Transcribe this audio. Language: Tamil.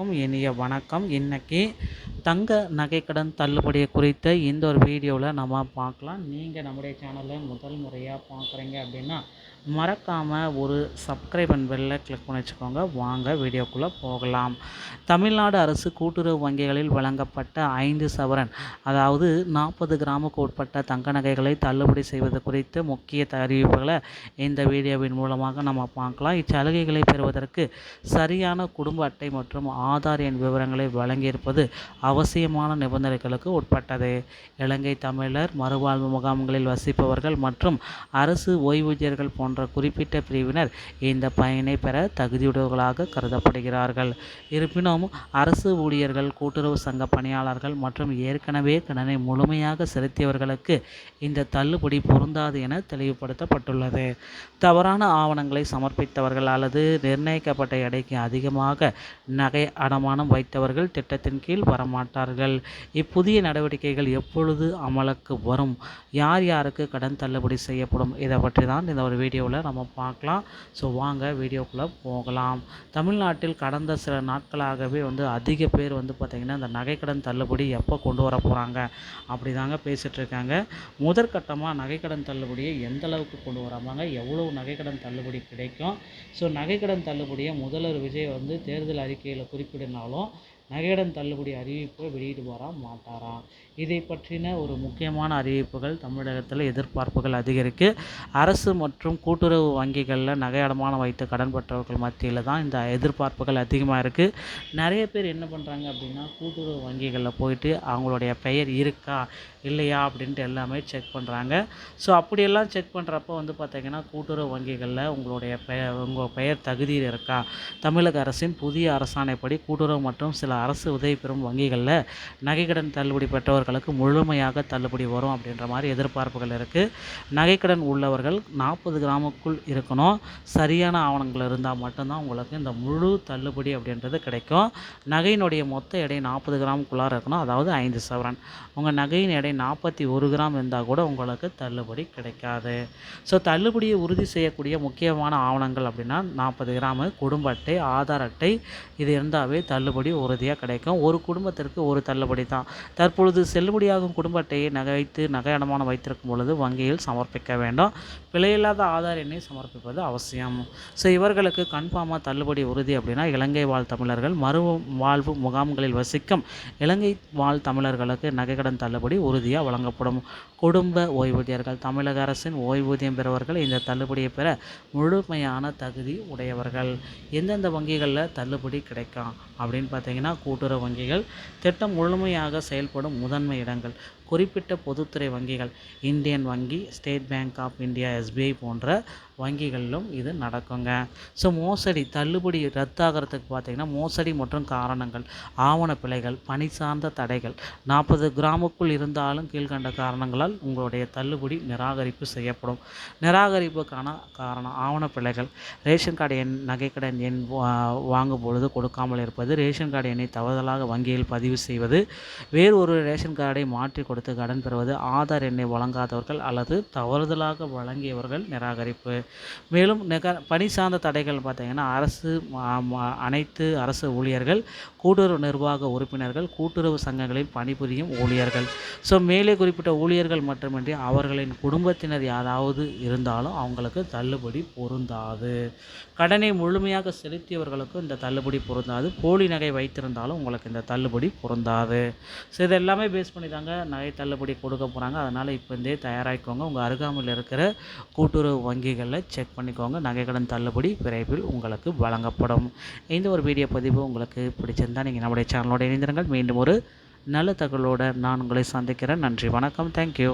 அனைவருக்கும் இனிய வணக்கம். இன்னைக்கு தங்க நகைக்கடன் தள்ளுபடி குறித்த இந்த ஒரு வீடியோவில் நம்ம பார்க்கலாம். நீங்கள் நம்முடைய சேனலில் முதல் முறையாக பார்க்குறீங்க அப்படின்னா மறக்காமல் ஒரு சப்ஸ்கிரைப் அண்ட் பெல்லை கிளிக் பண்ணி வச்சுக்கோங்க. வாங்க வீடியோக்குள்ளே போகலாம். தமிழ்நாடு அரசு கூட்டுறவு வங்கிகளில் வழங்கப்பட்ட 5 சவரன் அதாவது 40 கிராமுக்கு உட்பட்ட தங்க நகைகளை தள்ளுபடி செய்வது குறித்த முக்கிய அறிவிப்புகளை இந்த வீடியோவின் மூலமாக நம்ம பார்க்கலாம். இச்சலுகைகளை பெறுவதற்கு சரியான குடும்ப அட்டை மற்றும் ஆதார் எண் விவரங்களை வழங்கியிருப்பது அவசியமான நிபந்தனைகளுக்கு உட்பட்டது. இலங்கை தமிழர், மறுவாழ்வு முகாம்களில் வசிப்பவர்கள் மற்றும் அரசு ஓய்வூதியர்கள் போன்ற குறிப்பிட்ட பிரிவினர் இந்த பயனை பெற தகுதியுடையவர்களாக கருதப்படுகிறார்கள். இருப்பினும் அரசு ஊழியர்கள், கூட்டுறவு சங்க பணியாளர்கள் மற்றும் ஏற்கனவே கடனை முழுமையாக செலுத்தியவர்களுக்கு இந்த தள்ளுபடி பொருந்தாது என தெளிவுபடுத்தப்பட்டுள்ளது. தவறான ஆவணங்களை சமர்ப்பித்தவர்கள் அல்லது நிர்ணயிக்கப்பட்ட எடைக்கு அதிகமாக நகை அடமானம் வைத்தவர்கள் திட்டத்தின் கீழ் வரமாட்டார்கள். இப்புதிய நடவடிக்கைகள் எப்பொழுது அமலுக்கு வரும், யார் யாருக்கு கடன் தள்ளுபடி செய்யப்படும், இதை பற்றி தான் இந்த ஒரு வீடியோவில் நம்ம பார்க்கலாம். ஸோ வாங்க வீடியோக்குள்ளே போகலாம். தமிழ்நாட்டில் கடந்த சில நாட்களாகவே அதிக பேர் பார்த்திங்கன்னா இந்த நகைக்கடன் தள்ளுபடி எப்போ கொண்டு வர போகிறாங்க அப்படி தாங்க பேசிகிட்ருக்காங்க. முதற்கட்டமாக நகைக்கடன் தள்ளுபடியை எந்த அளவுக்கு கொண்டு வராங்க, எவ்வளவு நகைக்கடன் தள்ளுபடி கிடைக்கும். ஸோ நகைக்கடன் தள்ளுபடியை முதல்வர் விஜய் தேர்தல் அறிக்கையில் குறிப்பிடினாலும் நகைக்கடன் தள்ளுபடி அறிவிப்பை வெளியிடுவாரா மாட்டாரா, இதை பற்றின ஒரு முக்கியமான அறிவிப்புகள் தமிழகத்தில் எதிர்பார்ப்புகள் அதிகரிக்கு. அரசு மற்றும் கூட்டுறவு வங்கிகளில் நகை அடமானம் வைத்து கடன் பெற்றவர்கள் மத்தியில் தான் இந்த எதிர்பார்ப்புகள் அதிகமாக இருக்குது. நிறைய பேர் என்ன பண்ணுறாங்க அப்படின்னா கூட்டுறவு வங்கிகளில் போயிட்டு அவங்களுடைய பெயர் இருக்கா இல்லையா அப்படின்ட்டு எல்லாமே செக் பண்ணுறாங்க. ஸோ அப்படியெல்லாம் செக் பண்ணுறப்போ பார்த்திங்கன்னா கூட்டுறவு வங்கிகளில் உங்கள் பெயர் தகுதியில் இருக்கா, தமிழக அரசின் புதிய அரசாணைப்படி கூட்டுறவு மற்றும் சில அரசு உதவி பெறும் வங்கிகளில் நகைக்கடன் தள்ளுபடி பெற்றவர்களுக்கு முழுமையாக தள்ளுபடி வரும் அப்படின்ற மாதிரி எதிர்பார்ப்புகள் இருக்குது. நகைக்கடன் உள்ளவர்கள் 40 கிராமுக்குள் இருக்கணும். சரியான ஆவணங்கள் இருந்தால் மட்டும்தான் உங்களுக்கு இந்த முழு தள்ளுபடி அப்படின்றது கிடைக்கும். நகையினுடைய மொத்த எடை 40 கிராமுக்குள்ளார இருக்கணும், அதாவது 5 சவரன். உங்கள் நகையின் எடை 41 கிராம் இருந்தால் கூட உங்களுக்கு தள்ளுபடி கிடைக்காது. ஸோ தள்ளுபடியை உறுதி செய்யக்கூடிய முக்கியமான ஆவணங்கள் அப்படின்னா 40 கிராமு, குடும்ப அட்டை, ஆதார் அட்டை, இது இருந்தாவே தள்ளுபடி உறுதியாக கிடைக்கும். ஒரு குடும்பத்திற்கு ஒரு தள்ளுபடி தான். தற்பொழுது செல்லுபடியாகும் குடும்ப அட்டையை நகை அடமானம் வைத்திருக்கும் பொழுது வங்கியில் சமர்ப்பிக்க வேண்டும். பிழையில்லாத ஆதார் எண்ணை சமர்ப்பிப்பது அவசியம். ஸோ இவர்களுக்கு கன்ஃபார்மாக தள்ளுபடி உறுதி அப்படின்னா இலங்கை வாழ் தமிழர்கள், மறுவாழ்வு முகாம்களில் வசிக்கும் இலங்கை வாழ் தமிழர்களுக்கு நகைக்கடன் தள்ளுபடி உறுதியாக வழங்கப்படும். குடும்ப ஓய்வூதியர்கள், தமிழக அரசின் ஓய்வூதியம் பெறுவர்கள் இந்த தள்ளுபடியை பெற முழுமையான தகுதி உடையவர்கள். எந்தெந்த வங்கிகளில் தள்ளுபடி கிடைக்கும் அப்படின்னு பார்த்தீங்கன்னா கூட்டுறவு வங்கிகள், திட்டம் முழுமையாக செயல்படும் முதன்மை இடங்கள், குறிப்பிட்ட பொதுத்துறை வங்கிகள், இந்தியன் வங்கி, State Bank of India, SBI போன்ற வங்கிகளிலும் இது நடக்குங்க. ஸோ மோசடி தள்ளுபடி ரத்தாகிறதுக்கு பார்த்திங்கன்னா மோசடி மற்றும் காரணங்கள், ஆவண பிழைகள், பணி சார்ந்த தடைகள் 40 கிராமுக்குள் இருந்தாலும் கீழ்கண்ட காரணங்களால் உங்களுடைய தள்ளுபடி நிராகரிப்பு செய்யப்படும். நிராகரிப்புக்கான காரணம் ஆவண பிழைகள், ரேஷன் கார்டு எண், நகைக்கடன் எண் வாங்கும் பொழுது கொடுக்காமல் இருப்பது, ரேஷன் கார்டு எண்ணை தவறுதலாக வங்கியில் பதிவு செய்வது, வேறு ஒரு ரேஷன் கார்டை மாற்றி கொடுத்து கடன் பெறுவது, ஆதார் எண்ணை வழங்காதவர்கள் அல்லது தவறுதலாக வழங்கியவர்கள் நிராகரிப்பு. மேலும் பணி சார்ந்த தடைகள் பார்த்திங்கன்னா அனைத்து அரசு ஊழியர்கள், கூட்டுறவு நிர்வாக உறுப்பினர்கள், கூட்டுறவு சங்கங்களில் பணிபுரியும் ஊழியர்கள். ஸோ மேலே குறிப்பிட்ட ஊழியர்கள் மட்டுமின்றி அவர்களின் குடும்பத்தினர் யாராவது இருந்தாலும் அவங்களுக்கு தள்ளுபடி பொருந்தாது. கடனை முழுமையாக செலுத்தியவர்களுக்கும் இந்த தள்ளுபடி பொருந்தாது. போலி நகை வைத்திருந்தாலும் உங்களுக்கு இந்த தள்ளுபடி பொருந்தாது. ஸோ இதெல்லாமே பேஸ் பண்ணி தாங்க நகை தள்ளுபடி கொடுக்க போகிறாங்க. அதனால் இப்போ இருந்தே தயாராகிக்கோங்க. உங்கள் அருகாமையில் இருக்கிற கூட்டுறவு வங்கிகளில் செக் பண்ணிக்கோங்க. நகைக்கடன் தள்ளுபடி விரைவில் உங்களுக்கு வழங்கப்படும். இந்த ஒரு வீடியோ பதிவு உங்களுக்கு பிடிச்சிருந்தால் நீங்கள் நம்முடைய சேனலோடு இணைந்திருங்கள். மீண்டும் ஒரு நல்ல தகவலோடு நான் உங்களை சந்திக்கிறேன். நன்றி, வணக்கம், தேங்க்யூ.